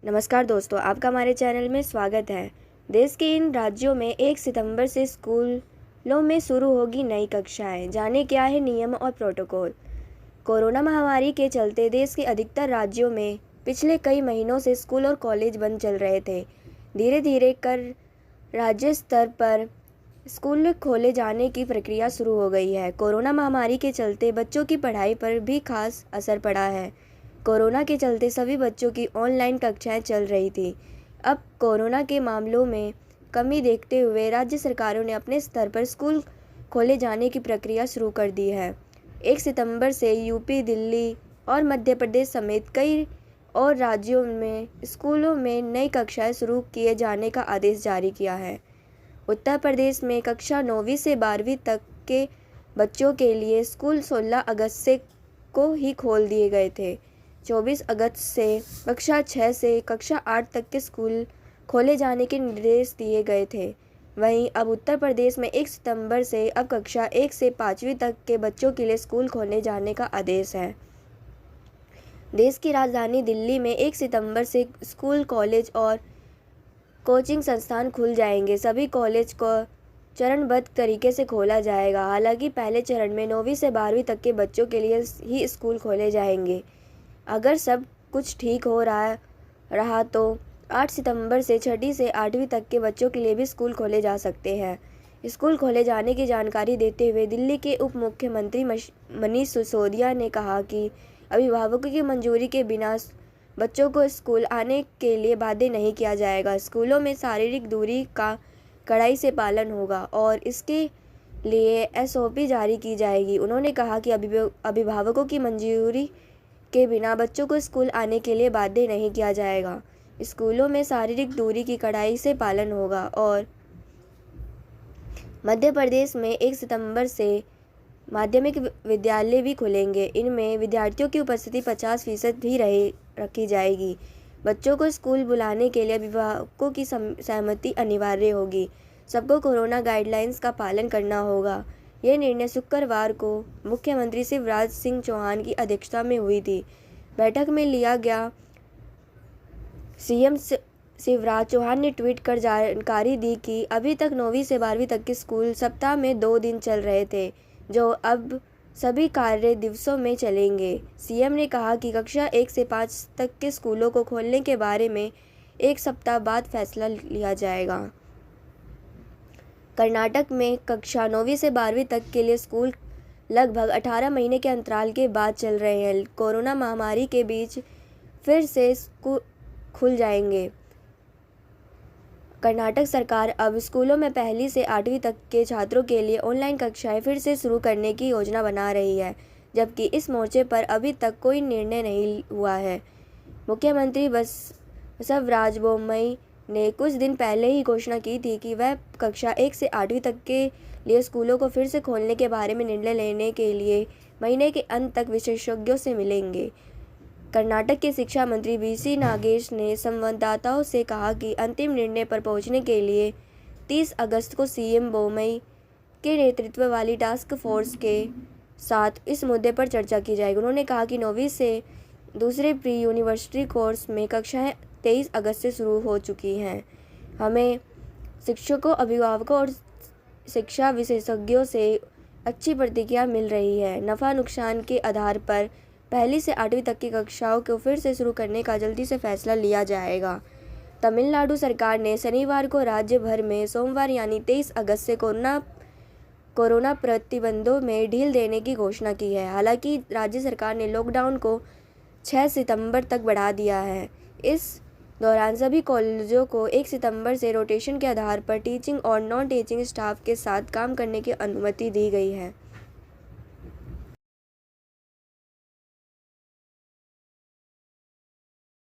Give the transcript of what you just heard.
नमस्कार दोस्तों, आपका हमारे चैनल में स्वागत है। देश के इन राज्यों में 1 सितंबर से स्कूलों में शुरू होगी नई कक्षाएं। जाने क्या है नियम और प्रोटोकॉल। कोरोना महामारी के चलते देश के अधिकतर राज्यों में पिछले कई महीनों से स्कूल और कॉलेज बंद चल रहे थे। धीरे धीरे कर राज्य स्तर पर स्कूल खोले जाने की प्रक्रिया शुरू हो गई है। कोरोना महामारी के चलते बच्चों की पढ़ाई पर भी खास असर पड़ा है। कोरोना के चलते सभी बच्चों की ऑनलाइन कक्षाएं चल रही थी। अब कोरोना के मामलों में कमी देखते हुए राज्य सरकारों ने अपने स्तर पर स्कूल खोले जाने की प्रक्रिया शुरू कर दी है। 1 सितंबर से यूपी, दिल्ली और मध्य प्रदेश समेत कई और राज्यों में स्कूलों में नई कक्षाएं शुरू किए जाने का आदेश जारी किया है। उत्तर प्रदेश में कक्षा 9वीं से 12वीं तक के बच्चों के लिए स्कूल 16 अगस्त से को ही खोल दिए गए थे। 24 अगस्त से कक्षा 6 से कक्षा 8 तक के स्कूल खोले जाने के निर्देश दिए गए थे। वहीं अब उत्तर प्रदेश में 1 सितंबर से अब कक्षा 1 से 5वीं तक के बच्चों के लिए स्कूल खोले जाने का आदेश है। देश की राजधानी दिल्ली में 1 सितंबर से स्कूल, कॉलेज और कोचिंग संस्थान खुल जाएंगे। सभी कॉलेज को चरणबद्ध तरीके से खोला जाएगा। हालांकि पहले चरण में 9वीं से 12वीं तक के बच्चों के लिए ही स्कूल खोले जाएंगे। अगर सब कुछ ठीक हो रहा तो 8 सितंबर से 6वीं से 8वीं तक के बच्चों के लिए भी स्कूल खोले जा सकते हैं। स्कूल खोले जाने की जानकारी देते हुए दिल्ली के उप मुख्यमंत्री मनीष सिसोदिया ने कहा कि अभिभावकों की मंजूरी के बिना बच्चों को स्कूल आने के लिए बाध्य नहीं किया जाएगा। स्कूलों में शारीरिक दूरी का कड़ाई से पालन होगा और इसके लिए SOP जारी की जाएगी। उन्होंने कहा कि अभिभावकों की मंजूरी के बिना बच्चों को स्कूल आने के लिए बाध्य नहीं किया जाएगा। स्कूलों में शारीरिक दूरी की कड़ाई से पालन होगा। और मध्य प्रदेश में 1 सितंबर से माध्यमिक विद्यालय भी खुलेंगे। इनमें विद्यार्थियों की उपस्थिति 50% भी रखी जाएगी। बच्चों को स्कूल बुलाने के लिए अभिभावकों की सहमति अनिवार्य होगी। सबको कोरोना गाइडलाइंस का पालन करना होगा। यह निर्णय शुक्रवार को मुख्यमंत्री शिवराज सिंह चौहान की अध्यक्षता में हुई थी। बैठक में लिया गया। सीएम शिवराज चौहान ने ट्वीट कर जानकारी दी कि अभी तक 9वीं से 12वीं तक के स्कूल सप्ताह में 2 दिन चल रहे थे, जो अब सभी कार्य दिवसों में चलेंगे। सीएम ने कहा कि कक्षा 1 से 5 तक के स्कूलों को खोलने के बारे में 1 सप्ताह बाद फैसला लिया जाएगा। कर्नाटक में कक्षा 9वीं से 12वीं तक के लिए स्कूल लगभग 18 महीने के अंतराल के बाद चल रहे हैं। कोरोना महामारी के बीच फिर से स्कूल खुल जाएंगे। कर्नाटक सरकार अब स्कूलों में 1ली से 8वीं तक के छात्रों के लिए ऑनलाइन कक्षाएं फिर से शुरू करने की योजना बना रही है, जबकि इस मोर्चे पर अभी तक कोई निर्णय नहीं हुआ है। मुख्यमंत्री बसवराज बोम्मई ने कुछ दिन पहले ही घोषणा की थी कि वह कक्षा 1 से 8वीं तक के लिए स्कूलों को फिर से खोलने के बारे में निर्णय लेने के लिए महीने के अंत तक विशेषज्ञों से मिलेंगे। कर्नाटक के शिक्षा मंत्री BC नागेश ने संवाददाताओं से कहा कि अंतिम निर्णय पर पहुंचने के लिए 30 अगस्त को CM बोम्मई के नेतृत्व वाली टास्क फोर्स के साथ इस मुद्दे पर चर्चा की जाएगी। उन्होंने कहा कि 9वीं से दूसरे प्री यूनिवर्सिटी कोर्स में कक्षाएं 23 अगस्त से शुरू हो चुकी हैं। हमें शिक्षकों, अभिभावकों और शिक्षा विशेषज्ञों से अच्छी प्रतिक्रिया मिल रही है। नफ़ा नुकसान के आधार पर 1ली से 8वीं तक की कक्षाओं को फिर से शुरू करने का जल्दी से फैसला लिया जाएगा। तमिलनाडु सरकार ने शनिवार को राज्य भर में सोमवार यानी 23 अगस्त से कोरोना प्रतिबंधों में ढील देने की घोषणा की है। हालांकि राज्य सरकार ने लॉकडाउन को 6 सितंबर तक बढ़ा दिया है। इस दौरान सभी कॉलेजों को 1 सितंबर से रोटेशन के आधार पर टीचिंग और नॉन टीचिंग स्टाफ के साथ काम करने की अनुमति दी गई है।